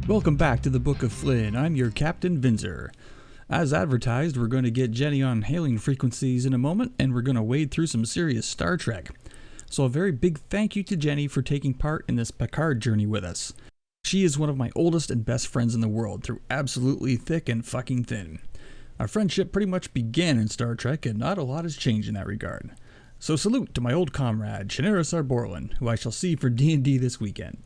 Welcome back to the Book of Flinn. I'm your Captain Vinzer. As advertised, we're going to get Jenny on hailing frequencies in a moment, and we're going to wade through some serious Star Trek. So a very big thank you to Jenny for taking part in this Picard journey with us. She is one of my oldest and best friends in the world, through absolutely thick and fucking thin. Our friendship pretty much began in Star Trek, and not a lot has changed in that regard. So salute to my old comrade, Shanaris Arborlin, who I shall see for D&D this weekend.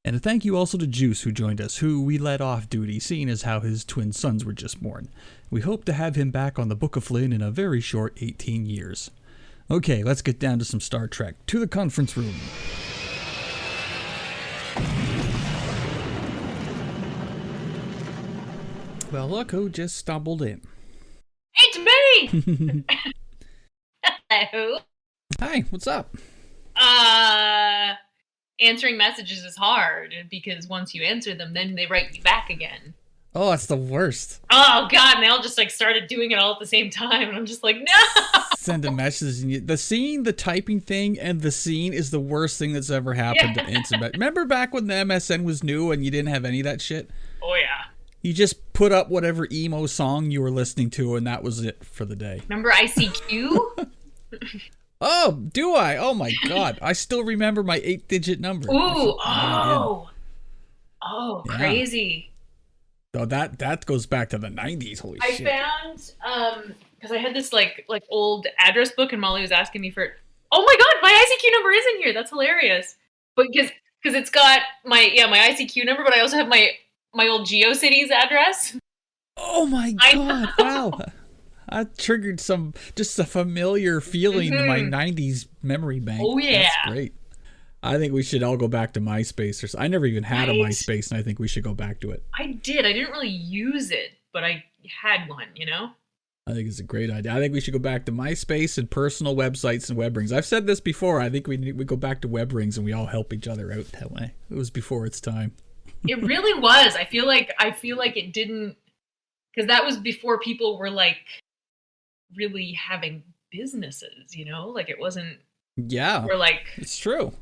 And a thank you also to Juice, who joined us, who we let off duty, seeing as how his twin sons were just born. We hope to have him back on the Book of Flynn in a very short 18 years. Okay, let's get down to some Star Trek. To the conference room. Well, look who just stumbled in. It's me! Hello. Hi, what's up? Answering messages is hard because once you answer them, then they write you back again. Oh, that's the worst. Oh, God, and they all just, started doing it all at the same time, and I'm just like, no! Sending messages, and the typing thing and the scene is the worst thing that's ever happened to instant. Remember back when the MSN was new and you didn't have any of that shit? Oh, yeah. You just put up whatever emo song you were listening to, and that was it for the day. Remember ICQ? Oh, do I? Oh my God. I still remember my 8-digit number. Ooh, yeah. Crazy. Oh, that goes back to the 90s. Holy shit. I found, because I had this, old address book, and Molly was asking me for it. Oh my God, my ICQ number is in here. That's hilarious. But because it's got my ICQ number, but I also have my old GeoCities address. Oh my God. Wow. I triggered just a familiar feeling in my 90s memory bank. Oh, yeah. That's great. I think we should all go back to MySpace. I never even had a MySpace, and I think we should go back to it. I did. I didn't really use it, but I had one, I think it's a great idea. I think we should go back to MySpace and personal websites and web rings. I've said this before. I think we go back to web rings and we all help each other out that way. It was before its time. It really was. I feel like it didn't, because that was before people were really having businesses, it wasn't. Yeah. Or it's true.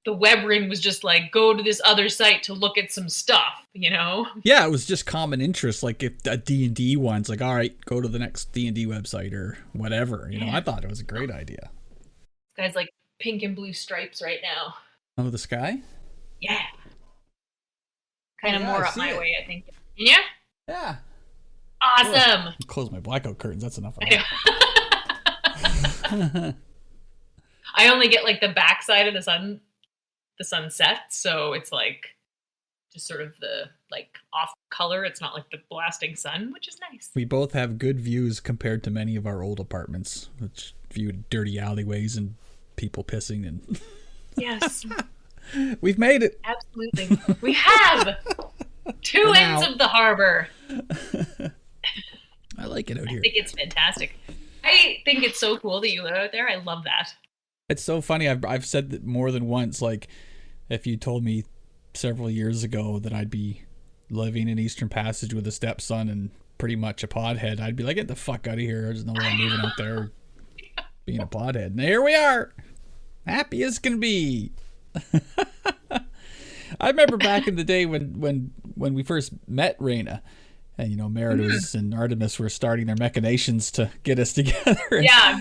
The web ring was just go to this other site to look at some stuff, Yeah, it was just common interest. If a D&D one's all right, go to the next D&D website or whatever. I thought it was a great idea. This guy's pink and blue stripes right now. Oh, the sky? Yeah. Kind of more up my way, I think. Yeah? Yeah. Awesome. Close my blackout curtains. That's enough of that. I only get the backside of the sunset, so it's just sort of the off color. It's not the blasting sun, which is nice. We both have good views compared to many of our old apartments, which viewed dirty alleyways and people pissing and. Yes. We've made it. Absolutely. We have. Two ends of the harbor. I like it out here. I think it's fantastic. I think it's so cool that you live out there. I love that. It's so funny. I've said that more than once. If you told me several years ago that I'd be living in Eastern Passage with a stepson and pretty much a podhead, I'd be like, get the fuck out of here. There's no way I'm moving out there being a podhead. And here we are. Happy as can be. I remember back in the day when we first met Raina. And, Meritus and Artemis were starting their machinations to get us together.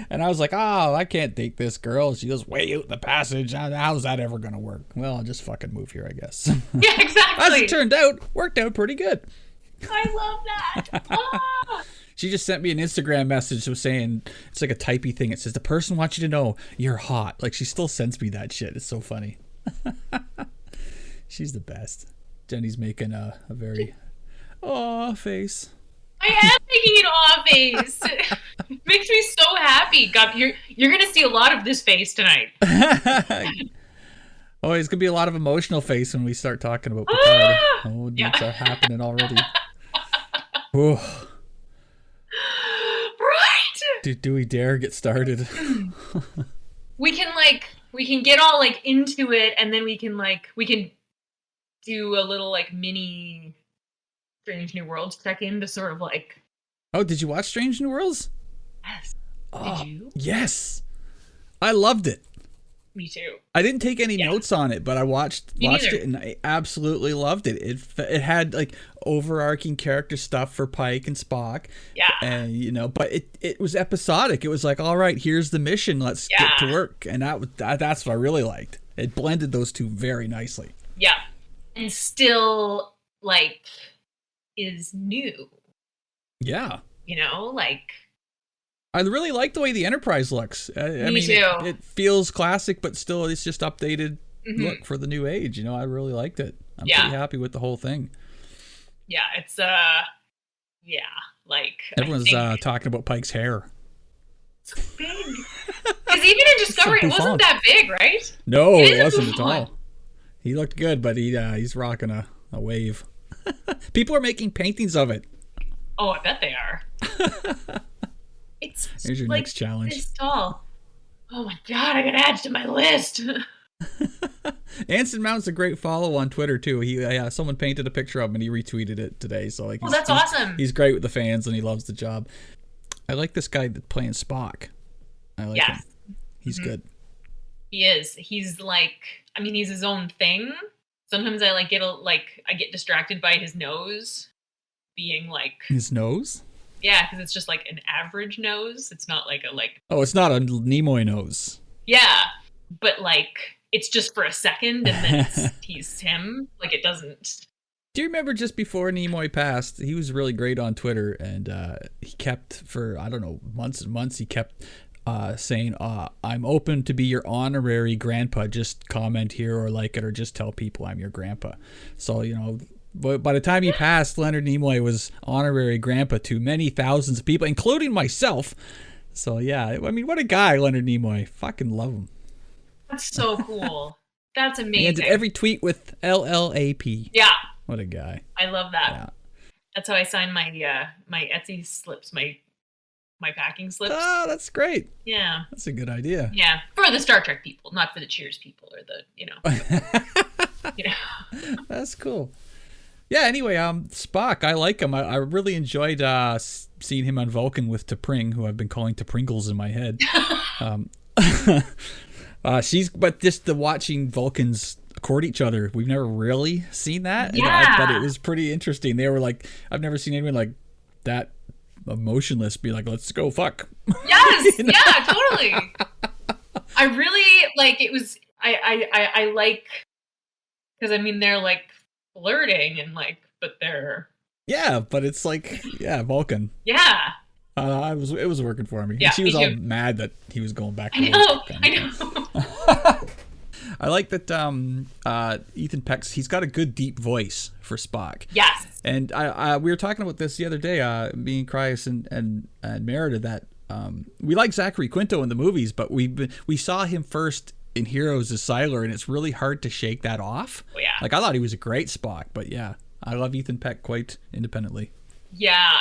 And I was like, oh, I can't date this girl. She goes way out in the passage. How's that ever going to work? Well, I'll just fucking move here, I guess. Yeah, exactly. As it turned out, worked out pretty good. I love that. Ah. She just sent me an Instagram message saying, it's like a typey thing. It says, the person wants you to know you're hot. She still sends me that shit. It's so funny. She's the best. Jenny's making a very... aw face. I am making an aw face. Makes me so happy. God, you're gonna see a lot of this face tonight. Oh, it's gonna be a lot of emotional face when we start talking about Picard. Oh, it's happening already. Right. Do we dare get started? We can get all into it, and then we can do a little mini Strange New Worlds check-in to sort of Oh, did you watch Strange New Worlds? Yes. Oh, did you? Yes. I loved it. Me too. I didn't take any notes on it, but I watched it and I absolutely loved it. It had like overarching character stuff for Pike and Spock. Yeah. And you know, but it was episodic. It was like, all right, here's the mission. Let's get to work. And that's what I really liked. It blended those two very nicely. Yeah. And still like is new. Yeah. You know, like I really like the way the Enterprise looks. I mean, too. It feels classic, but still, it's just updated look for the new age. You know, I really liked it. I'm pretty happy with the whole thing. Yeah, it's like everyone's talking about Pike's hair. It's so big. Because even in Discovery, it wasn't that big, right? No, it wasn't at all. He looked good, but he's rocking a wave. People are making paintings of it. Oh, I bet they are. It's here's your next challenge. This tall. Oh my god, I gotta add it to my list. Anson Mount's a great follow on Twitter too. Someone painted a picture of him and he retweeted it today. So like, that's awesome. He's great with the fans and he loves the job. I like this guy that's playing Spock. I like him. He's good. He is. He's like, I mean, he's his own thing. Sometimes I get distracted by his nose being like his nose. Yeah, because it's just like an average nose. It's not like a like. Oh, it's not a Nimoy nose. Yeah, but like it's just for a second, and then he's him. Like it doesn't. Do you remember just before Nimoy passed? He was really great on Twitter, and he kept for I don't know months and months. He kept saying, "I'm open to be your honorary grandpa. Just comment here or like it, or just tell people I'm your grandpa." So you know. But by the time he passed, Leonard Nimoy was honorary grandpa to many thousands of people, including myself. So, yeah, I mean, what a guy, Leonard Nimoy. Fucking love him. That's so cool. That's amazing. He ended every tweet with LLAP. Yeah. What a guy. I love that. Yeah. That's how I sign my my Etsy slips, my packing slips. Oh, that's great. Yeah. That's a good idea. Yeah. For the Star Trek people, not for the Cheers people or the, you know. That's cool. Yeah, anyway, Spock, I like him. I really enjoyed seeing him on Vulcan with T'Pring, who I've been calling T'Pringles in my head. But just the watching Vulcans court each other, we've never really seen that. Yeah. But it was pretty interesting. They were like, I've never seen anyone like that emotionless be like, let's go fuck. Yes, yeah, totally. I really, like, it was, I like, because I mean, they're like, flirting and like, but they're but it's like Vulcan. Yeah. It was working for me. Yeah, and she was all mad that he was going back. I know. I like that Ethan Peck's. He's got a good deep voice for Spock. Yes. And we were talking about this the other day. Me and Cryus and Merida that we like Zachary Quinto in the movies, but we saw him first in Heroes as Siler, and it's really hard to shake that off. Oh, yeah. Like I thought he was a great Spock, but yeah, I love Ethan Peck quite independently. Yeah,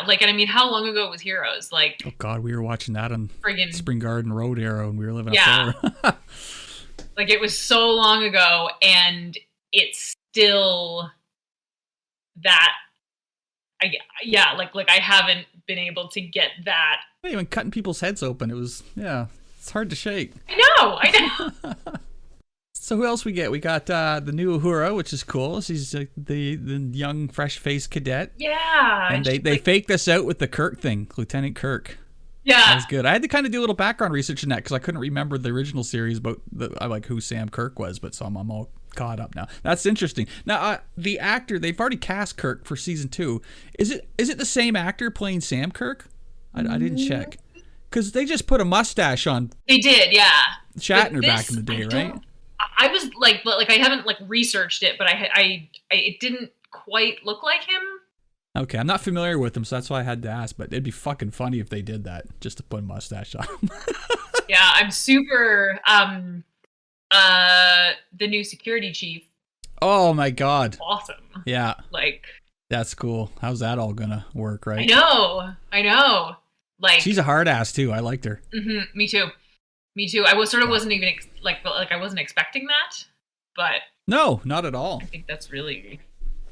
like, and I mean, how long ago was Heroes? Like, oh god, we were watching that on friggin' Spring Garden Road era, and we were living up there. Like it was so long ago, and it's still that. Like I haven't been able to get that. Even cutting people's heads open, it was it's hard to shake. I know. So who else we get? We got the new Uhura, which is cool. She's the young, fresh-faced cadet. Yeah. And they faked us out with the Kirk thing, Lieutenant Kirk. Yeah. That was good. I had to kind of do a little background research in that because I couldn't remember the original series, but I like who Sam Kirk was, but so I'm all caught up now. That's interesting. Now, the actor, they've already cast Kirk for season 2. Is it the same actor playing Sam Kirk? I didn't check. Because they just put a mustache on. They did, yeah. Shatner back in the day, right? I was like I haven't like researched it, but I it didn't quite look like him. Okay, I'm not familiar with him, so that's why I had to ask. But it'd be fucking funny if they did that, just to put a mustache on him. Yeah, I'm super. The new security chief. Oh my god. Awesome. Yeah. Like. That's cool. How's that all gonna work, right? I know. Like she's a hard ass too. I liked her. Mm-hmm, me too. I wasn't even I wasn't expecting that, but no, not at all. I think that's really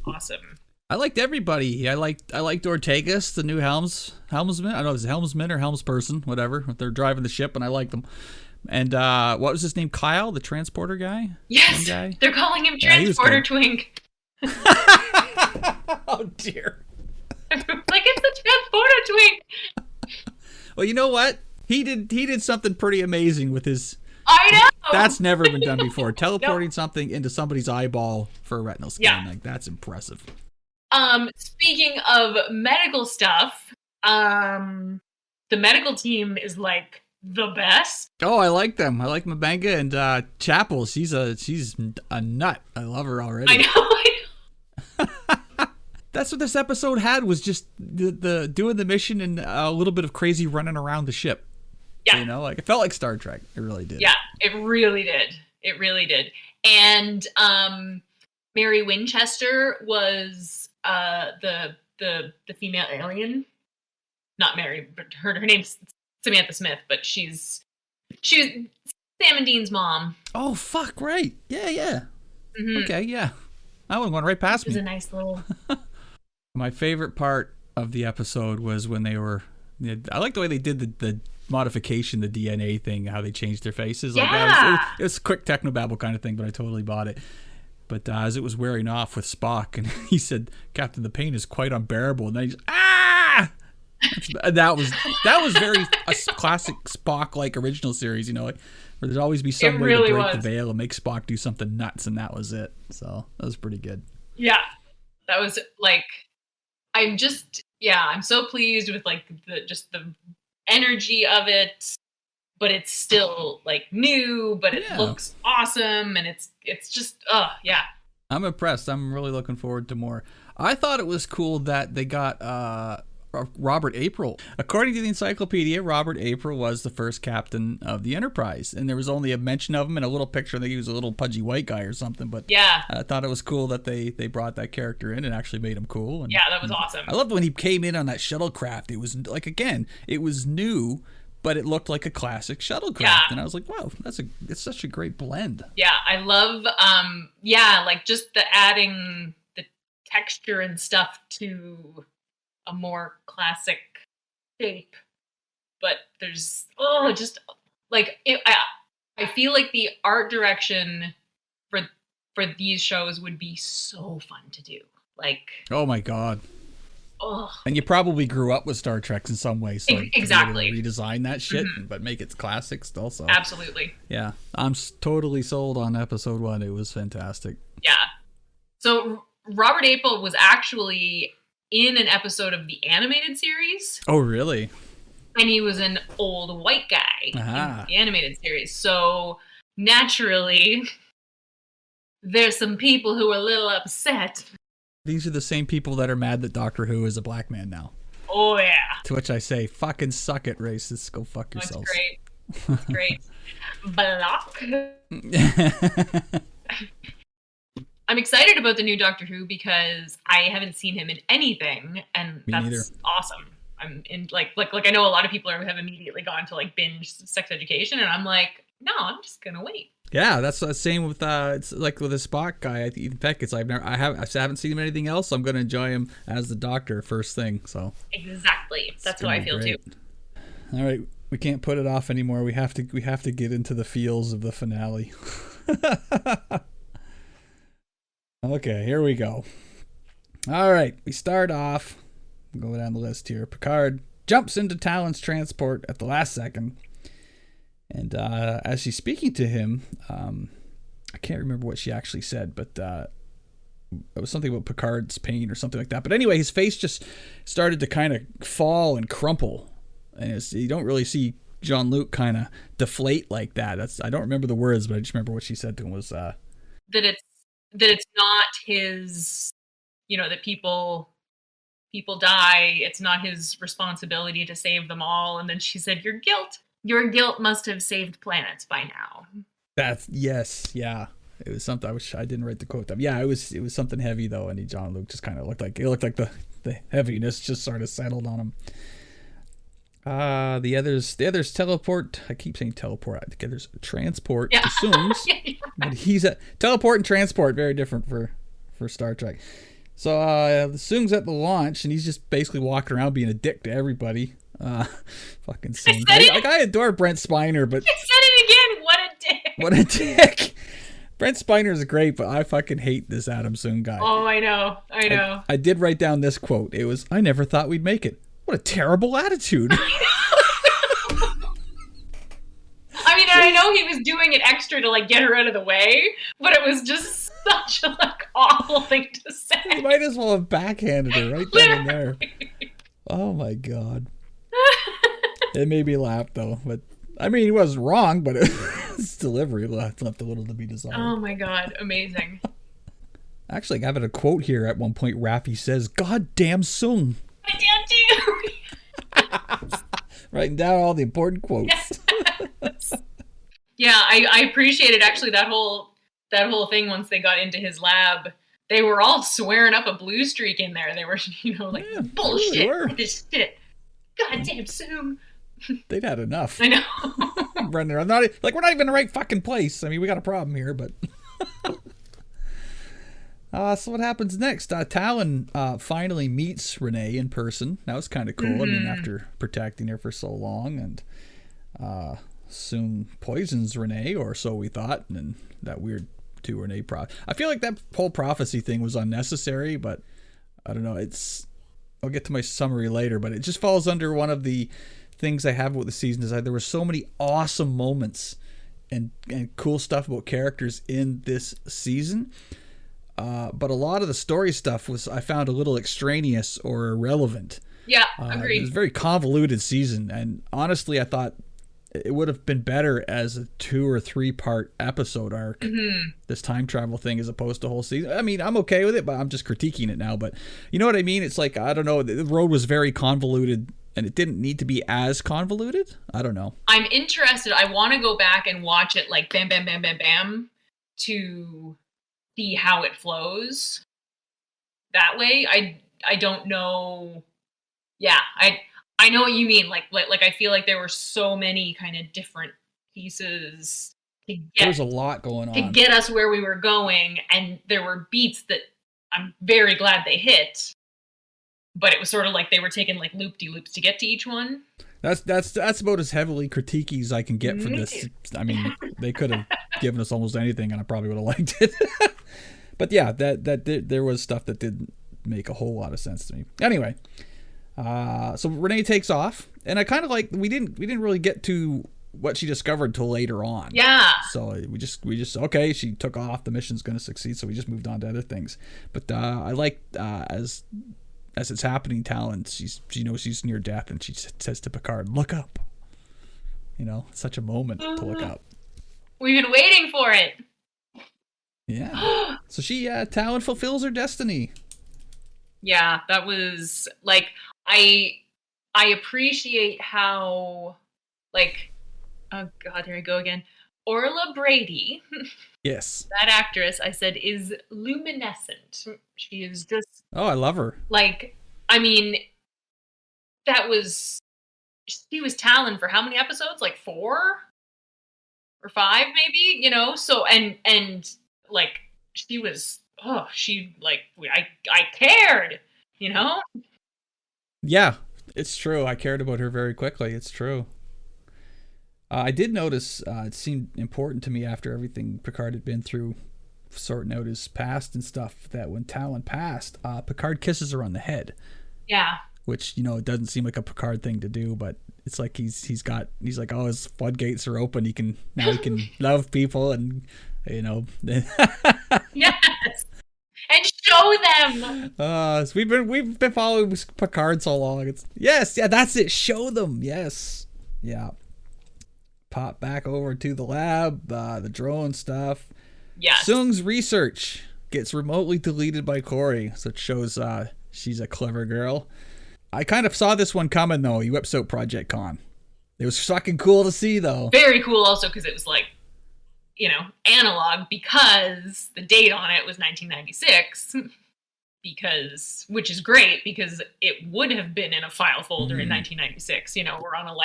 awesome. I liked everybody. I liked Ortegas, the new helmsman. I don't know if it's helmsman or helmsperson, whatever. They're driving the ship, and I liked them. And what was his name? Kyle, the transporter guy? Yes, guy? they're calling him Transporter Twink. Oh, dear. Like, it's the Transporter Twink. Well, you know what? He did something pretty amazing with his... I know! That's never been done before. Teleporting something into somebody's eyeball for a retinal scan. Like, that's impressive. Speaking of medical stuff, the medical team is, like, the best. Oh, I like them. I like Mbenga and Chapel. She's a nut. I love her already. I know. That's what this episode had, was just the doing the mission and a little bit of crazy running around the ship. Yeah. You know, like it felt like Star Trek. It really did. Yeah, it really did. It really did. And Mary Winchester was the female alien. Not Mary, but her name's Samantha Smith, but she was Sam and Dean's mom. Oh, fuck, right. Yeah. Mm-hmm. Okay, yeah. That one went right past me. It was a nice little... My favorite part of the episode was when they were... I like the way they did the modification, the DNA thing, how they changed their faces. Like that it was a quick technobabble kind of thing, but I totally bought it. But as it was wearing off with Spock, and he said, "Captain, the pain is quite unbearable," and then he's that was very a classic Spock-like original series, you know, like, where there's always be some way to break the veil and make Spock do something nuts, and that was it. So that was pretty good. Yeah, that was like, I'm so pleased with like the energy of it, but it's still like new, but it looks awesome, and it's just yeah. I'm impressed. I'm really looking forward to more. I thought it was cool that they got Robert April. According to the encyclopedia, Robert April was the first captain of the Enterprise, and there was only a mention of him in a little picture. I think he was a little pudgy white guy or something, but yeah, I thought it was cool that they brought that character in and actually made him cool. And, yeah, that was awesome. I loved when he came in on that shuttlecraft. It was like, again, it was new, but it looked like a classic shuttlecraft, and I was like, wow, it's such a great blend. Yeah, I love like just the adding the texture and stuff to a more classic shape, but there's just like I feel like the art direction for these shows would be so fun to do. Like, oh my god. And you probably grew up with Star Trek in some way, so exactly redesign that shit, but make it classic still. So absolutely, yeah, I'm totally sold on episode 1. It was fantastic. Yeah. So Robert April was actually in an episode of the animated series. Oh, really? And he was an old white guy in the animated series. So naturally, there's some people who are a little upset. These are the same people that are mad that Doctor Who is a black man now. Oh, yeah. To which I say, fucking suck it, racists. Go fuck yourselves. That's great. Block. I'm excited about the new Doctor Who because I haven't seen him in anything, and that's awesome. I'm in like I know a lot of people have immediately gone to like binge Sex Education, and I'm like, no, I'm just gonna wait. Yeah, that's the same with it's like with the Spock guy. In fact, it's I haven't seen him in anything else. So I'm gonna enjoy him as the Doctor first thing. So exactly, that's how I feel too. All right, we can't put it off anymore. We have to get into the feels of the finale. Okay, here we go. All right, we start off. Go down the list here. Picard jumps into Talon's transport at the last second. And as she's speaking to him, I can't remember what she actually said, but it was something about Picard's pain or something like that. But anyway, his face just started to kind of fall and crumple. And you don't really see Jean-Luc kind of deflate like that. I don't remember the words, but I just remember what she said to him was... that it's not his, that people die. It's not his responsibility to save them all. And then she said, your guilt must have saved planets by now. Yeah. It was something. I didn't write the quote down. Yeah, it was something heavy though. And Jean-Luc just kind of looked like the heaviness just sort of settled on him. The others teleport. I keep saying teleport. I think there's transport. Yeah. Assumes, but he's at teleport and transport. Very different for Star Trek. So the Soong's at the launch, and he's just basically walking around being a dick to everybody. Fucking Sung. said it. Like, I adore Brent Spiner, but I said it again. What a dick. what a dick. Brent Spiner's great, but I fucking hate this Adam Sung guy. Oh, I know. I did write down this quote. It was, I never thought we'd make it. What a terrible attitude. I mean, I know he was doing it extra to, like, get her out of the way, but it was just such a, like, awful thing to say. You might as well have backhanded her right then and there. Oh, my God. It made me laugh, though. But, I mean, he wasn't wrong, but his delivery left a little to be desired. Oh, my God. Amazing. Actually, I have a quote here at one point. Raffi says, God damn Sung. I damn too. Writing down all the important quotes. Yes. Yeah, I appreciated actually that whole thing once they got into his lab. They were all swearing up a blue streak in there. They were, like, Yeah, bullshit. really This shit. Goddamn Sung. They'd had enough. I know. Running around, we're not even in the right fucking place. I mean, we got a problem here, but. So what happens next? Talon finally meets Renee in person. That was kind of cool. Mm-hmm. I mean, after protecting her for so long, and soon poisons Renee, or so we thought, and that weird two Renee I feel like that whole prophecy thing was unnecessary, but I don't know. I'll get to my summary later, but it just falls under one of the things I have with the season is that there were so many awesome moments and cool stuff about characters in this season. But a lot of the story stuff I found a little extraneous or irrelevant. Yeah, agreed. It was a very convoluted season, and honestly, I thought it would have been better as a 2 or 3 part episode arc. Mm-hmm. This time travel thing, as opposed to a whole season. I mean, I'm okay with it, but I'm just critiquing it now. But you know what I mean? It's like, I don't know. The road was very convoluted, and it didn't need to be as convoluted. I don't know. I'm interested. I want to go back and watch it like bam, bam, bam, bam, bam to see how it flows that way. I don't know. Yeah, I know what you mean. Like I feel like there were so many kind of different pieces to get. There's a lot going on to get us where we were going, and there were beats that I'm very glad they hit. But it was sort of like they were taking like loop-de-loops to get to each one. That's about as heavily critiquey as I can get for this. I mean, they could have given us almost anything, and I probably would have liked it. But yeah, there was stuff that didn't make a whole lot of sense to me. Anyway, so Renee takes off, and I kind of like we didn't really get to what she discovered till later on. Yeah. So we just okay, she took off. The mission's going to succeed, so we just moved on to other things. But I like as it's happening, Talon, she knows she's near death, and she says to Picard, "Look up." You know, such a moment to look up. We've been waiting for it. Yeah. So Talon fulfills her destiny. Yeah, that was like I appreciate how like oh god, here I go again. Orla Brady. Yes. That actress, I said, is luminescent. She is just... Oh, I love her. Like, I mean, she was Talon for how many episodes? Like 4? Or 5, maybe? You know? So, and like, she was... Oh, I cared, you know? Yeah, it's true. I cared about her very quickly. It's true. I did notice it seemed important to me after everything Picard had been through, sorting out his past and stuff, that when Talon passed, Picard kisses her on the head. Yeah. Which, it doesn't seem like a Picard thing to do, but it's like he's like, oh, his floodgates are open. He can love people, and Yes. And show them. So we've been following Picard so long. That's it. Show them. Yes. Yeah. Pop back over to the lab, the drone stuff. Yes. Sung's research gets remotely deleted by Corey, so it shows she's a clever girl. I kind of saw this one coming, though. He whips out Project Con. It was fucking cool to see, though. Very cool also because it was like, analog, because the date on it was 1996. Which is great because it would have been in a file folder in 1996. We're on a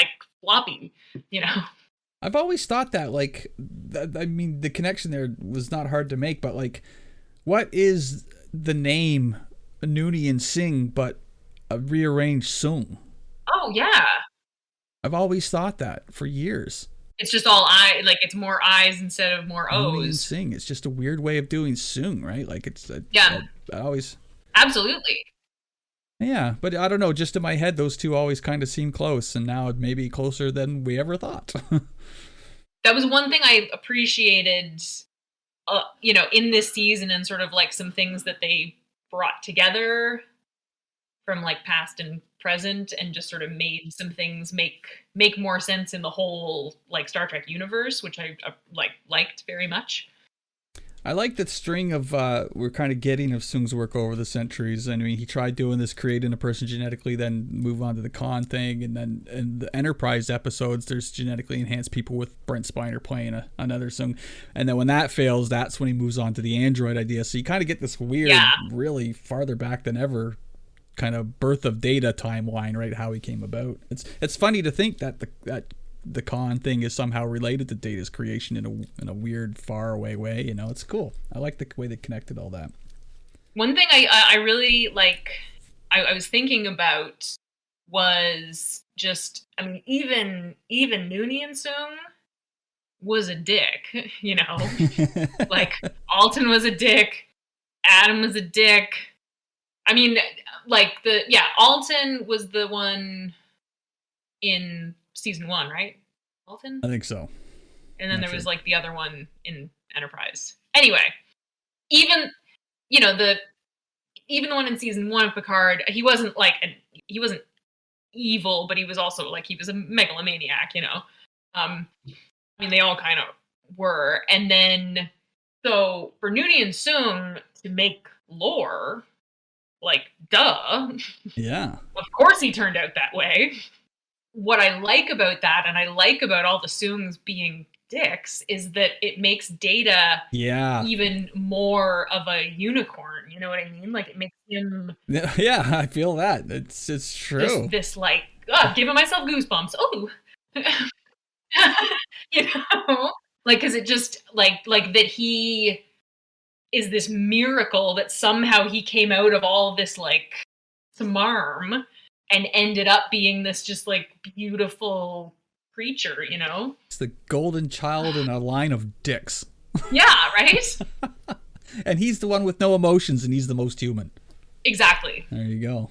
floppy, I've always thought that, I mean, the connection there was not hard to make, but, what is the name Noonien Singh but a rearranged Sung? Oh, Oh yeah. I've always thought that for years. It's just all like it's more I's instead of more Noonien and O's. Singh. It's just a weird way of doing Sung, right? Like it's Yeah, I always. absolutely. Yeah, but I don't know. Just in my head, those two always kind of seem close, and now it may be closer than we ever thought. That was one thing I appreciated, in this season, and sort of like some things that they brought together from like past and present, and just sort of made some things make more sense in the whole like Star Trek universe, which I liked very much. I like that string of we're kind of getting of Sung's work over the centuries. I mean, he tried doing this, creating a person genetically, then move on to the Khan thing, and then in the Enterprise episodes, there's genetically enhanced people with Brent Spiner playing another Sung, and then when that fails, that's when he moves on to the android idea. So you kind of get this weird, really farther back than ever kind of birth of Data timeline, right? How he came about. It's funny to think that the Khan thing is somehow related to Data's creation in a weird, far away way. It's cool. I like the way they connected all that. One thing I really like, I was thinking about was just, I mean, even Noonien Sung was a dick, like Alton was a dick, Adam was a dick. I mean, like Alton was the one in season 1, right? Alton? I think so. And then there was like the other one in Enterprise. Anyway, even the one in season 1 of Picard, he wasn't evil, but he was also like, he was a megalomaniac, I mean, they all kind of were. And then so for Noonien Sung to make lore, like, duh. Yeah. Of course he turned out that way. What I like about that, and I like about all the Soongs being dicks, is that it makes Data even more of a unicorn. You know what I mean? Like, it makes him... Yeah, I feel that. It's true. Just this, like, giving myself goosebumps. Oh! Like, because it just, like that he is this miracle that somehow he came out of all of this, like, smarm and ended up being this just, like, beautiful creature, It's the golden child in a line of dicks. Yeah, right? And he's the one with no emotions, and he's the most human. Exactly. There you go.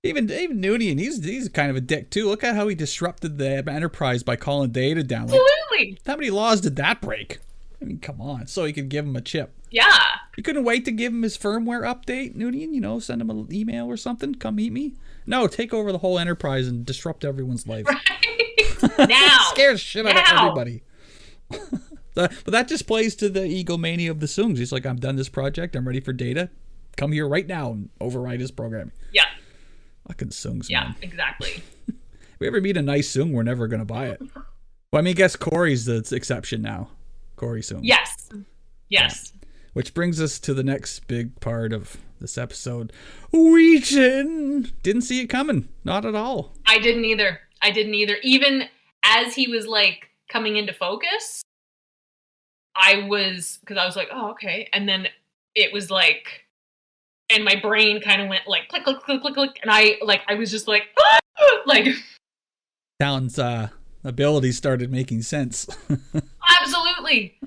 Even Noonien, he's kind of a dick, too. Look at how he disrupted the Enterprise by calling Data down. Like, absolutely. How many laws did that break? I mean, come on. So he could give him a chip. Yeah. You couldn't wait to give him his firmware update, Noonien, send him an email or something. Come meet me. No, take over the whole Enterprise and disrupt everyone's life. Right. Now. Scares shit out of everybody. But that just plays to the egomania of the Soongs. He's like, I'm done this project. I'm ready for Data. Come here right now and override his programming. Yeah. Fucking Soongs, yeah, man. Yeah, exactly. If we ever meet a nice Soong, we're never going to buy it. Well, I mean, I guess Corey's the exception now. Corey Soong. Yes. Yes. Yeah. Which brings us to the next big part of this episode. Wheaton! Didn't see it coming. Not at all. I didn't either. Even as he was, like, coming into focus, because I was like, oh, okay. And then it was like, and my brain kind of went like click, click, click, click, click. And I was just like, ah! Like. Talon's abilities started making sense. Absolutely.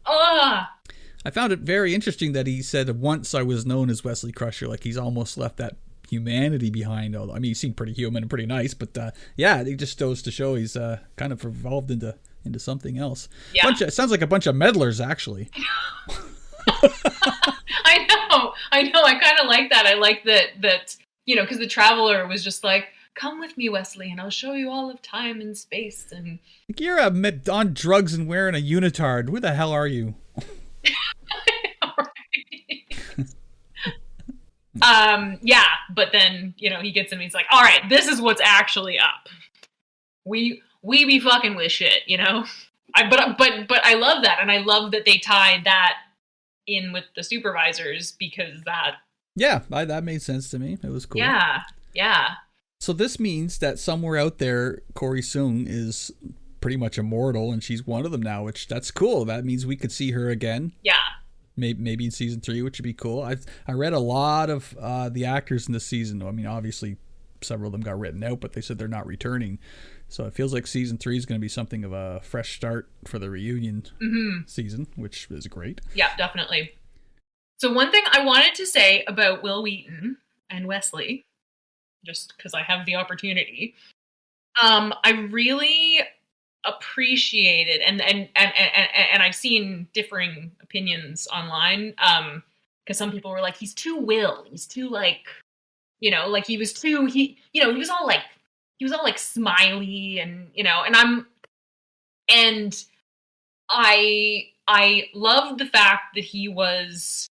I found it very interesting that he said, once I was known as Wesley Crusher, like he's almost left that humanity behind. Although, I mean, he seemed pretty human and pretty nice, but yeah, it just goes to show he's kind of evolved into something else. Yeah. It sounds like a bunch of meddlers, actually. I know. I kind of like that. I like that, because the Traveler was just like, come with me, Wesley, and I'll show you all of time and space. And like, you're on drugs and wearing a unitard. Who the hell are you? Yeah, but then, he gets him, he's like, all right, this is what's actually up. We be fucking with shit, But I love that, and I love that they tied that in with the supervisors, because that... Yeah, that made sense to me. It was cool. Yeah. So this means that somewhere out there, Corey Soong is pretty much immortal, and she's one of them now, that's cool. That means we could see her again. Yeah. Maybe in season 3, which would be cool. I read a lot of the actors in this season. I mean, obviously, several of them got written out, but they said they're not returning. So it feels like season 3 is going to be something of a fresh start for the reunion season, which is great. Yeah, definitely. So one thing I wanted to say about Will Wheaton and Wesley, just because I have the opportunity, I really appreciated, and I've seen differing opinions online, because some people were like, he's too Will, he's too like, you know, like he was all like smiley, and you know, and I loved the fact that he was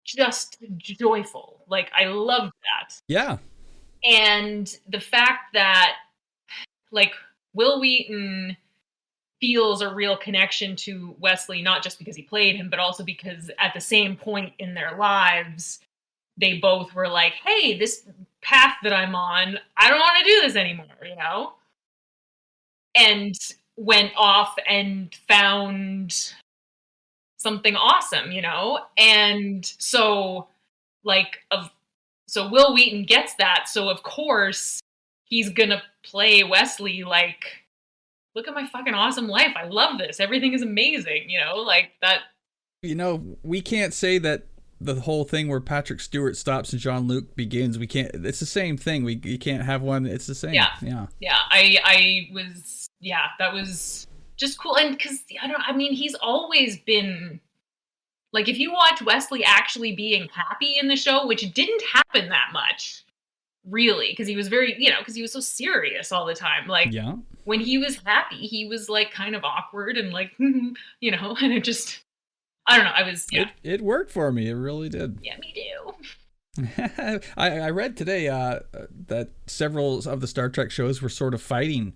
just joyful. Like, I loved that. Yeah. And the fact that, like, Will Wheaton feels a real connection to Wesley, not just because he played him, but also because at the same point in their lives, they both were like, hey, this path that I'm on, I don't want to do this anymore, you know? And went off and found something awesome, you know? And so, like, so Will Wheaton gets that, so of course he's gonna play Wesley like, look at my fucking awesome life, I love this, everything is amazing, you know, like that. You know, we can't say that the whole thing where Patrick Stewart stops and Jean-Luc begins, we can't, it's the same thing, you can't have one, it's the same. I was, that was just cool. And because he's always been, like, if you watch Wesley actually being happy in the show, which didn't happen that much, really, because he was very, you know, because he was so serious all the time. Like, when he was happy, he was, like, kind of awkward and, like, you know, and it just, I don't know, It worked for me, it really did. Yeah, me too. I read today that several of the Star Trek shows were sort of fighting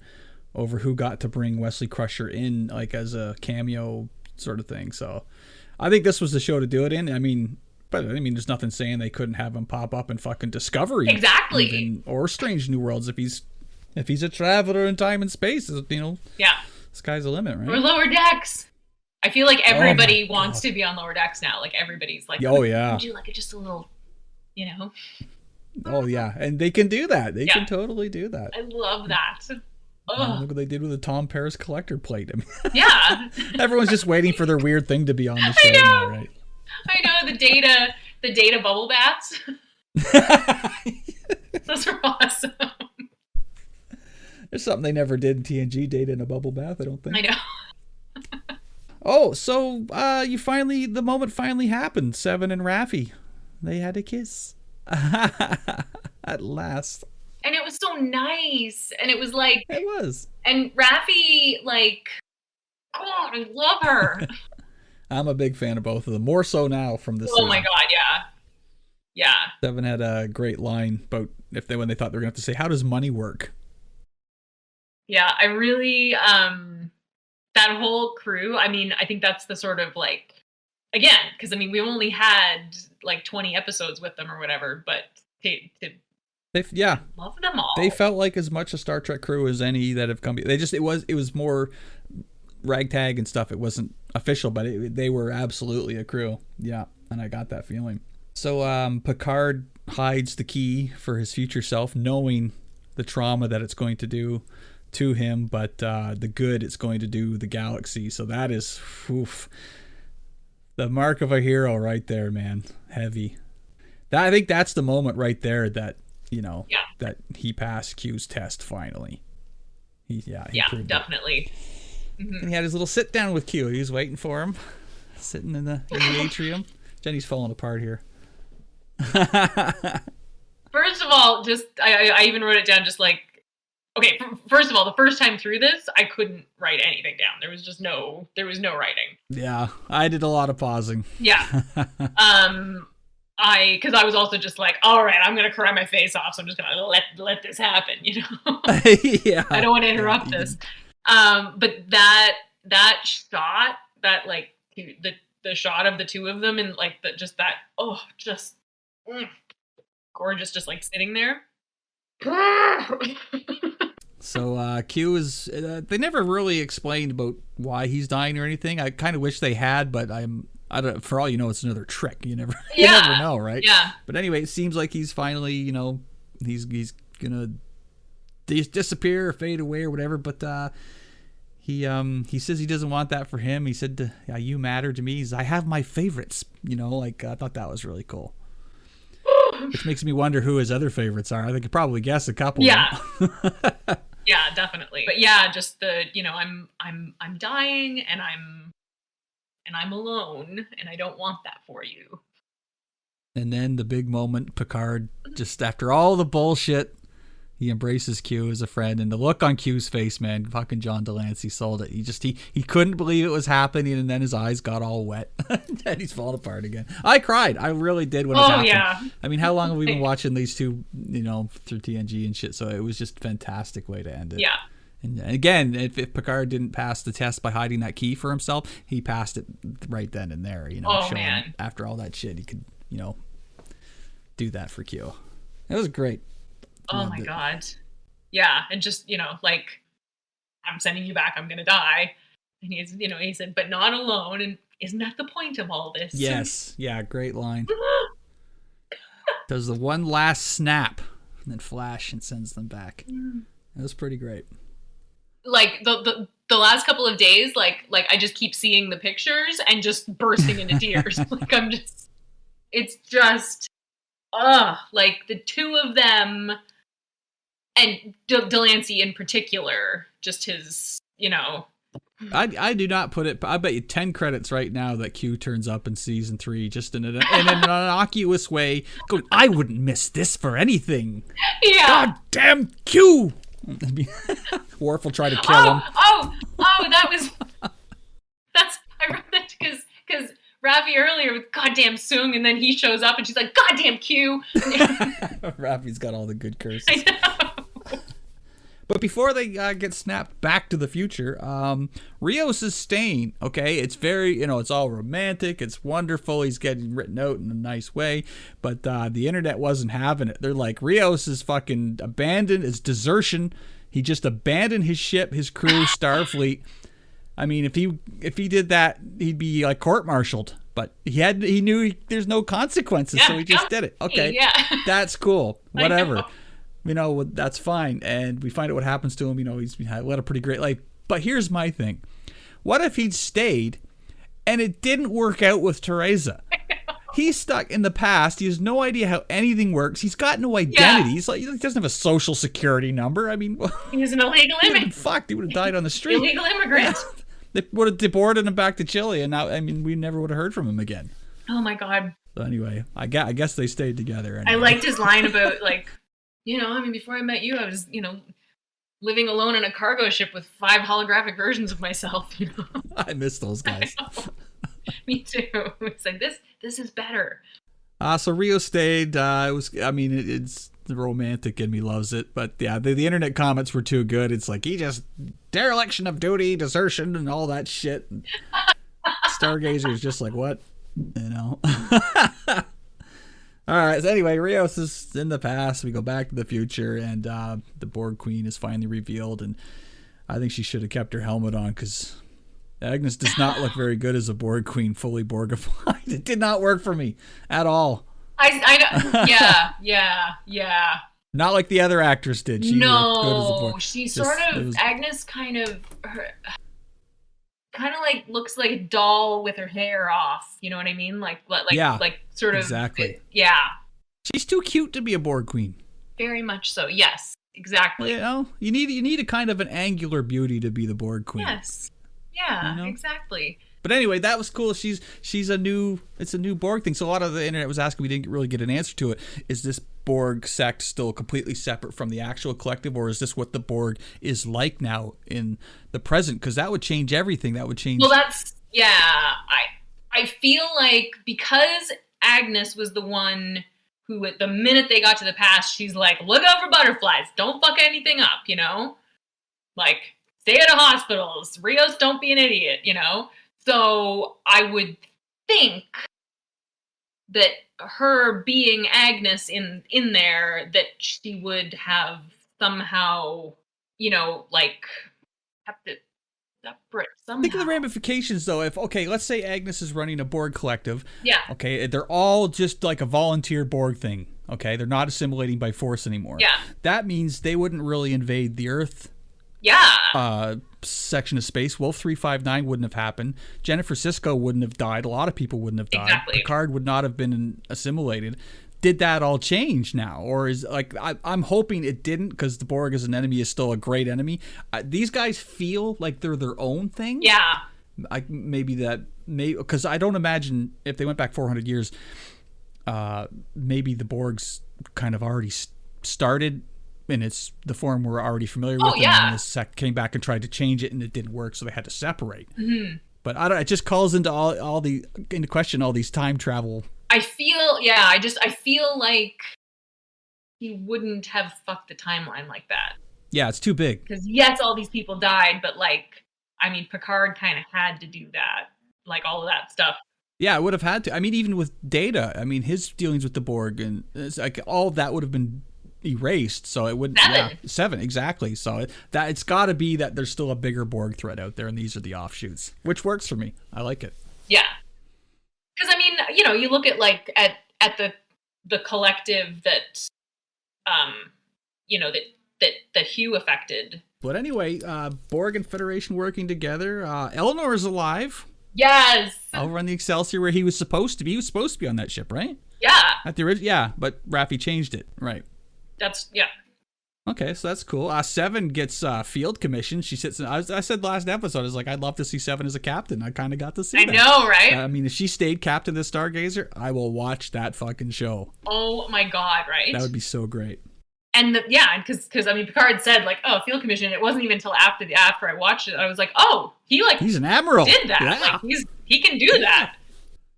over who got to bring Wesley Crusher in, like, as a cameo sort of thing. So I think this was the show to do it in. I mean, there's nothing saying they couldn't have him pop up in fucking Discovery, exactly, even, or Strange New Worlds if he's a traveler in time and space. You know, sky's the limit, right? Or Lower Decks. I feel like everybody wants to be on Lower Decks now. Like, everybody's like, would you like it just a little, you know? Oh yeah, and they can do that. They can totally do that. I love that. Look what they did with the Tom Paris collector plate. I mean, everyone's just waiting for their weird thing to be on the show now, right? I know, the data bubble bats. Those are awesome. There's something they never did in TNG, data in a bubble bath, I don't think. I know. Oh, so the moment finally happened. Seven and Raffi, they had a kiss. At last. And it was so nice. And it was like... It was. And Raffi, like... God, I love her. I'm a big fan of both of them. More so now from this season. Oh my God, yeah. Yeah. Seven had a great line about when they thought they were going to have to say, how does money work? Yeah, I really... that whole crew, I mean, I think that's the sort of, like... Again, because, I mean, we only had, like, 20 episodes with them or whatever, but love them all. They felt like as much a Star Trek crew as any that have come. It was more ragtag and stuff. It wasn't official, but they were absolutely a crew. Yeah, and I got that feeling. So Picard hides the key for his future self, knowing the trauma that it's going to do to him, but the good it's going to do the galaxy. So that is the mark of a hero right there, man. Heavy. I think that's the moment right there that, you know, that he passed Q's test finally. He definitely. Mm-hmm. And he had his little sit down with Q. He was waiting for him, sitting in the atrium. Jenny's falling apart here. First of all, I even wrote it down, just like, okay, first of all, the first time through this, I couldn't write anything down. There was no writing. Yeah, I did a lot of pausing. Yeah. Because I was also just like, all right, I'm going to cry my face off, so I'm just going to let this happen, you know? Yeah. I don't want to interrupt this. But that shot, that, like, the shot of the two of them, and, like, gorgeous, just, like, sitting there. So Q is, they never really explained about why he's dying or anything. I kind of wish they had, but I don't, for all you know, it's another trick. You never know, right? Yeah. But anyway, it seems like he's finally, you know, he's gonna disappear or fade away or whatever. But he says he doesn't want that for him. He said, "You matter to me. I have my favorites." Like I thought that was really cool. Which makes me wonder who his other favorites are. I think you probably guess a couple. Yeah. Yeah, definitely. But yeah, just the I'm dying and I'm alone and I don't want that for you. And then the big moment, Picard, just after all the bullshit, he embraces Q as a friend, and the look on Q's face, man, fucking John Delancey sold it. He couldn't believe it was happening, and then his eyes got all wet, and he's falling apart again. I cried. I really did when it happened. Yeah. I mean, how long have we been watching these two, through TNG and shit? So it was just a fantastic way to end it. Yeah. And again, if Picard didn't pass the test by hiding that key for himself, he passed it right then and there. Man. After all that shit, he could, do that for Q. It was great. Oh my God. Yeah. And just, I'm sending you back. I'm going to die. And he said, but not alone. And isn't that the point of all this? Yes. Yeah. Great line. Does the one last snap and then flash and sends them back. It was pretty great. Like the last couple of days, like I just keep seeing the pictures and just bursting into tears. It's just, like the two of them and Delancey in particular, just his, I do not put it, I bet you 10 credits right now that Q turns up in season 3 just in an innocuous way, going, I wouldn't miss this for anything. Yeah. God damn Q! Worf will try to kill him. I wrote that because Raffi earlier with goddamn Soong, and then he shows up and she's like, goddamn Q. Raffi's got all the good curses. I know. But before they get snapped back to the future, Rios is staying, okay? It's very, it's all romantic. It's wonderful. He's getting written out in a nice way. But the internet wasn't having it. They're like, Rios is fucking abandoned. It's desertion. He just abandoned his ship, his crew, Starfleet. I mean, if he did that, he'd be like court-martialed. But he knew there's no consequences, so he just did it. Okay, that's cool. Whatever. That's fine. And we find out what happens to him. He's led a pretty great life. But here's my thing. What if he'd stayed and it didn't work out with Teresa? He's stuck in the past. He has no idea how anything works. He's got no identity. He's he doesn't have a social security number. I mean, he was an illegal immigrant. Fucked. He would have died on the street. Illegal immigrant. They would have deported him back to Chile, and now, we never would have heard from him again. Oh my God. So anyway, I guess they stayed together. Anyway. I liked his line about before I met you, I was, living alone in a cargo ship with 5 holographic versions of myself. I miss those guys. Me too. It's like this is better. So Rio stayed. It's the romantic in me loves it, but yeah, the internet comments were too good. It's like he just dereliction of duty, desertion, and all that shit. Stargazer is just like, what, All right. So anyway, Rios is in the past. We go back to the future, and the Borg Queen is finally revealed, and I think she should have kept her helmet on because Agnes does not look very good as a Borg Queen, fully Borgified. It did not work for me at all. Yeah. Not like the other actress did. She looked good as a Borg. She Agnes kind of like looks like a doll with her hair off. You know what I mean? Like sort of. Exactly. Yeah. She's too cute to be a Borg Queen. Very much so. Yes, exactly. You need a kind of an angular beauty to be the Borg Queen. Yes. Yeah, exactly. But anyway, that was cool. It's a new Borg thing. So a lot of the internet was asking, we didn't really get an answer to it. Is this Borg sect still completely separate from the actual collective, or is this what the Borg is like now in the present? Because that would change everything. That would change. Well, I feel like because Agnes was the one who, at the minute they got to the past, she's like, look out for butterflies. Don't fuck anything up, Like, stay out of hospitals. Rios, don't be an idiot, So I would think that her being Agnes in there, that she would have somehow, kept it separate somehow. Think of the ramifications, though. Let's say Agnes is running a Borg collective. Yeah. Okay, they're all just like a volunteer Borg thing. Okay, they're not assimilating by force anymore. Yeah. That means they wouldn't really invade the Earth section of space. Wolf 359 wouldn't have happened. Jennifer Sisko wouldn't have died. A lot of people wouldn't have died. Exactly. Picard would not have been assimilated. Did that all change now? Or is like I'm hoping it didn't, because the Borg as an enemy is still a great enemy. These guys feel like they're their own thing. Yeah. Because I don't imagine if they went back 400 years, maybe the Borgs kind of already started in its the form we're already familiar with. And then this sect came back and tried to change it, and it didn't work, so they had to separate. Mm-hmm. But it just calls into into question all these time travel. I feel like he wouldn't have fucked the timeline like that. Yeah, it's too big. Because yes, all these people died, but like, I mean, Picard kind of had to do that, like all of that stuff. Yeah, it would have had to. I mean, even with Data, I mean, his dealings with the Borg and it's like all of that would have been erased, so it wouldn't. Seven exactly. So it's got to be that there's still a bigger Borg threat out there, and these are the offshoots, which works for me. I like it. Yeah, because I mean, you know, you look at like at the collective that, you know, that Hugh affected. But anyway, Borg and Federation working together. Eleanor is alive. Yes. Over on the Excelsior, where he was supposed to be. He was supposed to be on that ship, right? Yeah. At the original, yeah, but Raffi changed it, right? Yeah. Okay, so that's cool. Seven gets field commission. She sits. I said last episode, I was like, I'd love to see Seven as a captain. I kind of got to see that. I know, right? I mean, if she stayed captain of the Stargazer, I will watch that fucking show. Oh my god, right? That would be so great. And because I mean, Picard said like, oh, field commission. It wasn't even until after I watched it, I was like, oh, he's an admiral. Did that? Yeah. Like, he can do that.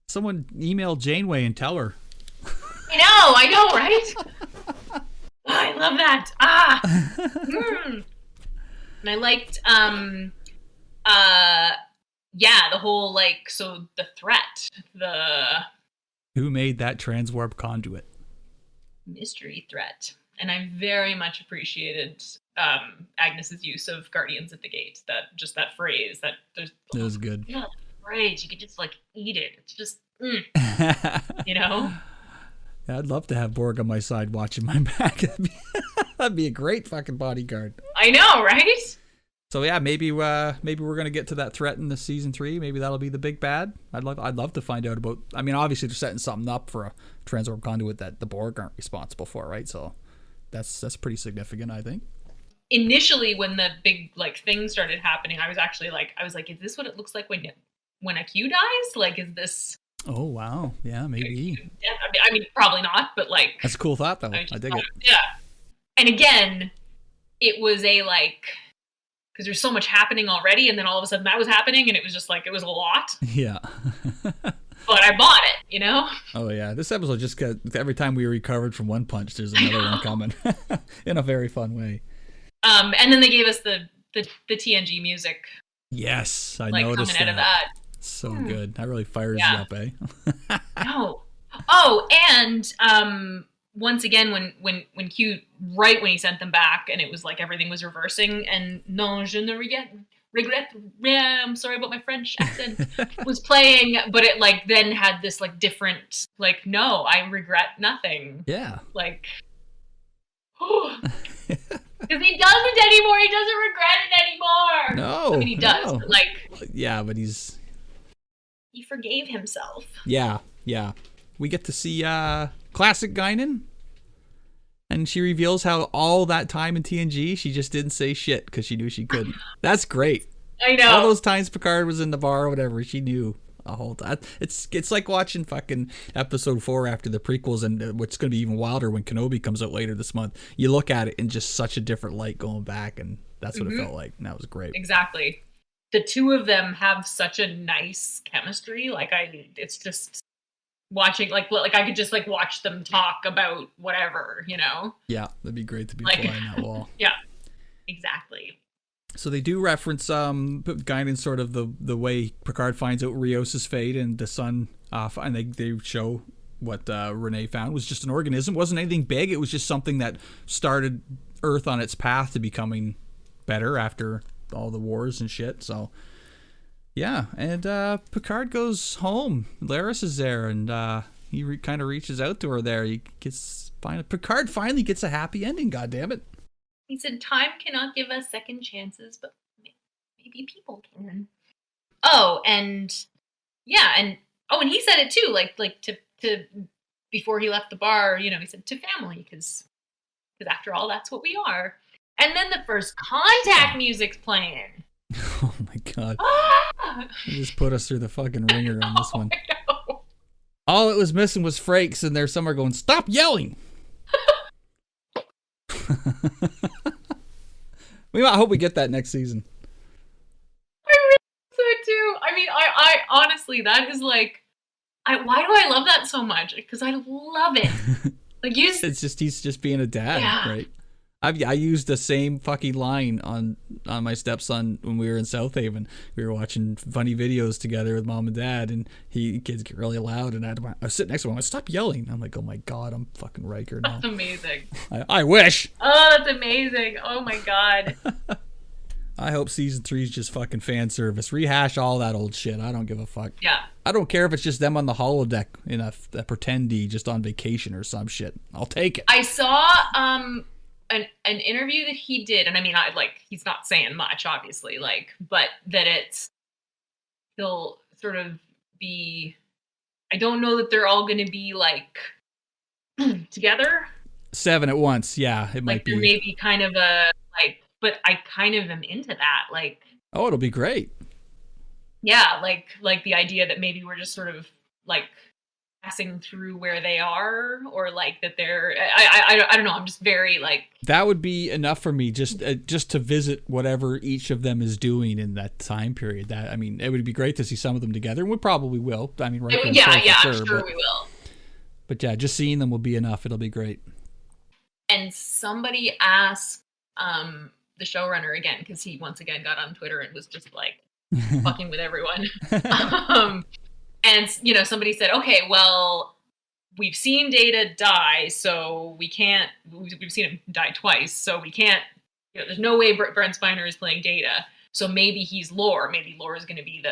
Someone email Janeway and tell her. I know, right? Oh, I love that. And I liked, the whole like, so the threat, who made that transwarp conduit? Mystery threat. And I very much appreciated Agnes's use of Guardians at the Gate. That phrase. That was good. Yeah, phrase. You could just like eat it. It's just, you know. Yeah, I'd love to have Borg on my side watching my back. That'd be a great fucking bodyguard. I know, right? So yeah, maybe we're gonna get to that threat in the season 3. Maybe that'll be the big bad. I'd love to find out about. I mean, obviously they're setting something up for a transwarp conduit that the Borg aren't responsible for, right? So that's pretty significant, I think. Initially, when the big like thing started happening, I was like, is this what it looks like when a Q dies? Like, is this? Oh wow, yeah, maybe. I mean, probably not, but like. That's a cool thought, though. I dig it. Yeah, and again, it was a like. Because there's so much happening already, and then all of a sudden that was happening, and it was just like, it was a lot. Yeah. But I bought it, you know? Oh, yeah. This episode just got, every time we recovered from one punch, there's another one coming. In a very fun way. And then they gave us the TNG music. Yes, I noticed coming out of that. So good. That really fires you up, eh? No. Oh, and once again, when Q, right when he sent them back, and it was like everything was reversing, and non, je ne regret, I'm sorry about my French accent, was playing, but it like then had this like different, like, no, I regret nothing. Yeah. Like, because he doesn't anymore. He doesn't regret it anymore. No. I mean, he does, but like. Yeah, but he forgave himself. Yeah. We get to see classic Guinan, and she reveals how all that time in TNG she just didn't say shit because she knew she couldn't. That's great. I know. All those times Picard was in the bar or whatever, she knew a whole time. It's like watching fucking episode 4 after the prequels, and what's going to be even wilder when Kenobi comes out later this month. You look at it in just such a different light going back, and that's what it felt like, and that was great. Exactly. The two of them have such a nice chemistry. Like, it's just watching, like I could just like watch them talk about whatever, you know? Yeah, that'd be great to be flying that wall. Yeah, exactly. So they do reference Guinan, sort of the way Picard finds out Rios' fate, and the sun, and they show what Renee found was just an organism. It wasn't anything big. It was just something that started Earth on its path to becoming better after all the wars and shit. So yeah, and Picard goes home. Laris is there, and He kind of reaches out to her there. Picard finally gets a happy ending, goddammit. He said, time cannot give us second chances, but maybe people can. Oh, and yeah, and he said it too, like to before he left the bar, he said to family, because after all, that's what we are. And then the first contact music's playing. Oh my god. Ah! You just put us through the fucking ringer on this one. I know. All it was missing was Frakes, and there's somewhere going, stop yelling! I hope we get that next season. I really so too. I mean, I honestly, that is like, why do I love that so much? Because I love it. Like it's just he's just being a dad, right? I used the same fucking line on my stepson when we were in South Haven. We were watching funny videos together with mom and dad, and kids get really loud, and I was sitting next to him. I went, stop yelling. I'm like, oh my god, I'm fucking Riker now. That's amazing. I wish. Oh, that's amazing. Oh my god. I hope season 3 is just fucking fan service. Rehash all that old shit. I don't give a fuck. Yeah. I don't care if it's just them on the holodeck in a pretendee just on vacation or some shit. I'll take it. I saw an interview that he did, and I mean, he's not saying much, obviously, but that he'll sort of be. I don't know that they're all going to be together. 7 at once, yeah, it might be. Maybe kind of but I kind of am into that, Oh, it'll be great. Yeah, like the idea that maybe we're just sort of passing through where they are, or that they're I don't know, I'm just very that would be enough for me, just to visit whatever each of them is doing in that time period. That, I mean, it would be great to see some of them together, and we probably will. I mean, right? I'm sure we will. But yeah, just seeing them will be enough. It'll be great. And somebody asked the showrunner again, because he once again got on Twitter and was just fucking with everyone. And, somebody said, okay, well, we've seen Data die, so we've seen him die twice, so we can't, there's no way Brent Spiner is playing Data, so maybe he's Lore. Maybe Lore is going to be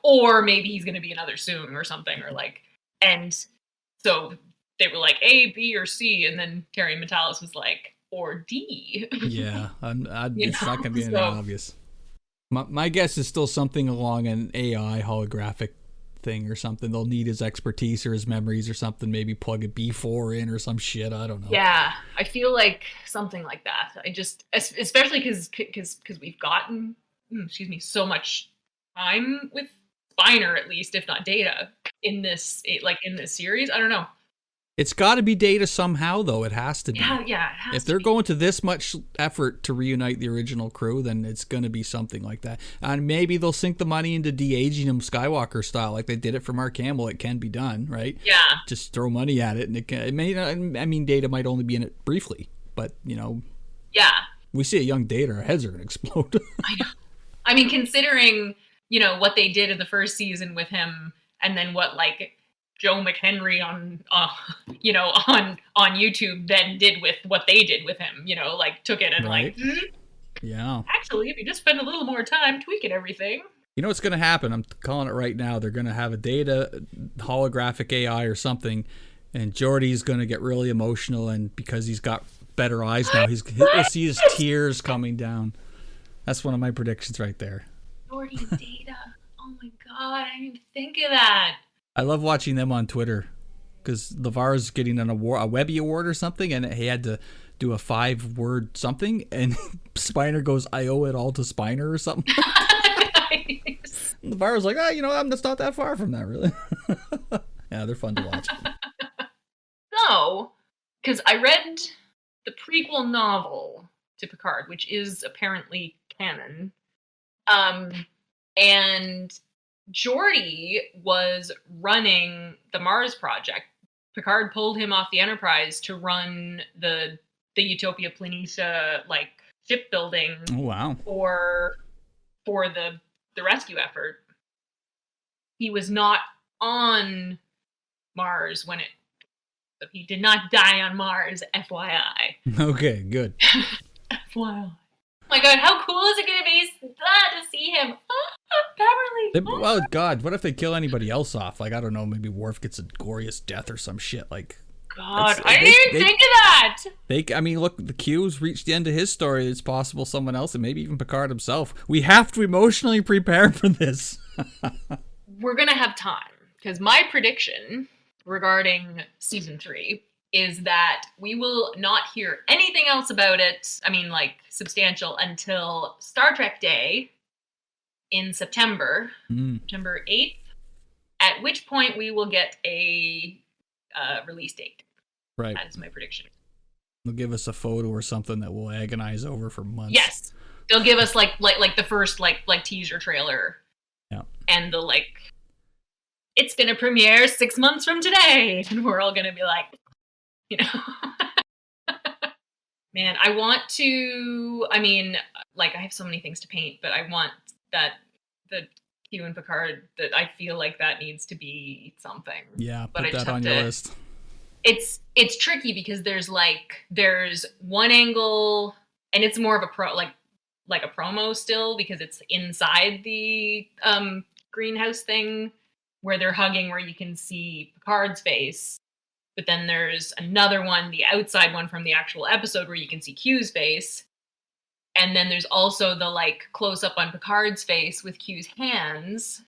or maybe he's going to be another Soong or something, and so they were like, A, B, or C, and then Terry Metalis was like, or D. Yeah, it's not going to be anything obvious. My guess is still something along an AI holographic thing or something. They'll need his expertise or his memories or something. Maybe plug a B4 in or some shit. I don't know. Yeah, I feel like something like that. I just, especially because we've gotten, so much time with Spiner, at least, if not Data, in this series. I don't know. It's got to be Data somehow, though. It has to be. Yeah, it has to. If they're going to this much effort to reunite the original crew, then it's going to be something like that. And maybe they'll sink the money into de-aging him Skywalker style, like they did it for Mark Hamill. It can be done, right? Yeah. Just throw money at it, and it may not, I mean, Data might only be in it briefly, but Yeah. We see a young Data, our heads are going to explode. I know. I mean, considering what they did in the first season with him, and then what Joe McHenry on YouTube then did with what they did with him, took it and right. Yeah. Actually, if you just spend a little more time tweaking everything. You know what's going to happen? I'm calling it right now. They're going to have a Data holographic AI or something, and Geordi's going to get really emotional, and because he's got better eyes now, he'll see his tears coming down. That's one of my predictions right there. Geordi Data. Oh my god, I didn't even think of that. I love watching them on Twitter, because LeVar's getting an award, a Webby Award or something, and he had to do a 5-word something, and Spiner goes, I owe it all to Spiner or something. Nice. LeVar was like, I'm just not that far from that, really. Yeah, they're fun to watch. So, because I read the prequel novel to Picard, which is apparently canon, and Geordi was running the Mars project. Picard pulled him off the Enterprise to run the Utopia Planitia shipbuilding. Oh, wow. For the rescue effort. He was not on Mars so he did not die on Mars, FYI. Okay, good. FYI. Oh my god, how cool is it going to be to see him? Beverly. Well, God, what if they kill anybody else off? Like, I don't know, maybe Worf gets a glorious death or some shit. Like, God, I didn't even think of that. I mean, look, the Q's reached the end of his story. It's possible someone else, and maybe even Picard himself. We have to emotionally prepare for this. We're going to have time, because my prediction regarding season 3 is that we will not hear anything else about it, I mean, like, substantial, until Star Trek Day in September, September 8th, at which point we will get a release date. Right. That is my prediction. They'll give us a photo or something that we'll agonize over for months. Yes. They'll give us, like the first, like teaser trailer. Yeah. And they'll, like, it's going to premiere 6 months from today. And we're all going to be like, you know. Man, I want to, I mean, like, I have so many things to paint, but I want that, the Q and Picard, that I feel like that needs to be something. Yeah, but put that on your list. It's tricky because there's one angle, and it's more of a like a promo still, because it's inside the greenhouse thing where they're hugging, where you can see Picard's face. But then there's another one, the outside one from the actual episode, where you can see Q's face. And then there's also the, like, close-up on Picard's face with Q's hands.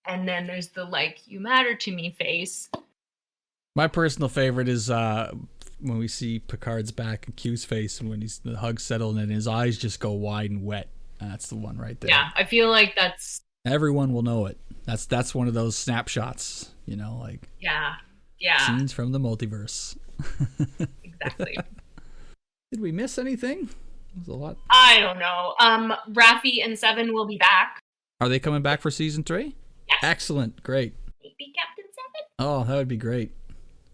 And then there's the, like, you matter to me face. My personal favorite is when we see Picard's back and Q's face, and when the hug settled and his eyes just go wide and wet. That's the one right there. Yeah, I feel like that's... Everyone will know it. That's one of those snapshots, you know, like... Yeah. Scenes from the multiverse. Exactly. Did we miss anything? There's a lot. I don't know. Raffi and Seven will be back. Are they coming back for season 3? Yes. Excellent. Great. Maybe Captain Seven? Oh, that would be great.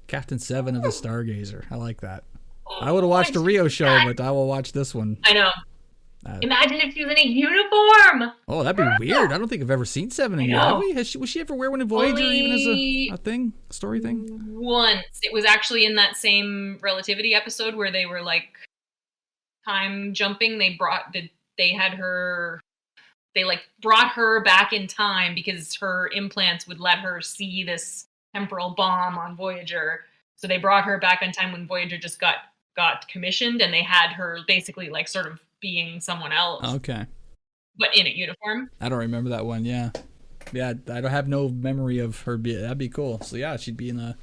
Captain 7 of the Stargazer. I like that. I would have watched a Rio show, but I will watch this one. I know. Imagine if she was in a uniform. Oh, that'd be weird. I don't think I've ever seen 7 in here, have we? Was she ever wear one in Voyager, even as a thing? A story thing? Once. It was actually in that same Relativity episode where they were, like, time jumping. They brought her back in time because her implants would let her see this temporal bomb on Voyager. So they brought her back in time when Voyager just got commissioned, and they had her basically, like, sort of being someone else. Okay. But in a uniform. I don't remember that one, yeah. Yeah, I don't have no memory of her. That'd be cool. So yeah, she'd be in a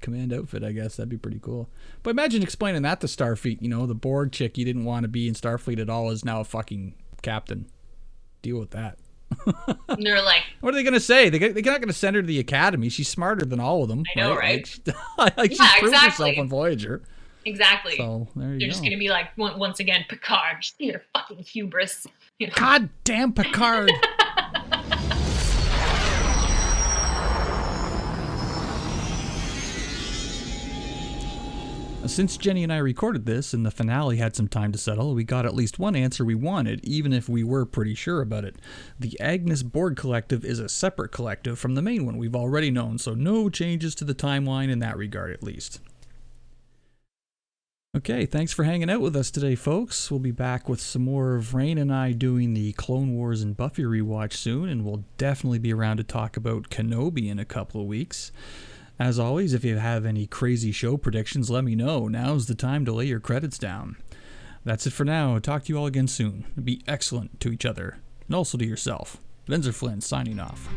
command outfit, I guess. That'd be pretty cool. But imagine explaining that to Starfleet. You know, the Borg chick you didn't want to be in Starfleet at all is now a fucking captain. Deal with that. And they're like, what are they going to say? They're not going to send her to the academy. She's smarter than all of them. I know, right? Like she's proved herself on Voyager. Exactly. So there you go. They're just going to be like, once again, Picard, just your fucking hubris. You know? God damn Picard. Since Jenny and I recorded this and the finale had some time to settle, we got at least one answer we wanted, even if we were pretty sure about it. The Agnes Borg Collective is a separate collective from the main one we've already known, so no changes to the timeline in that regard at least. Okay, thanks for hanging out with us today, folks. We'll be back with some more of Rain and I doing the Clone Wars and Buffy rewatch soon, and we'll definitely be around to talk about Kenobi in a couple of weeks. As always, if you have any crazy show predictions, let me know. Now's the time to lay your credits down. That's it for now. Talk to you all again soon. Be excellent to each other, and also to yourself. Vinzer Flinn, signing off.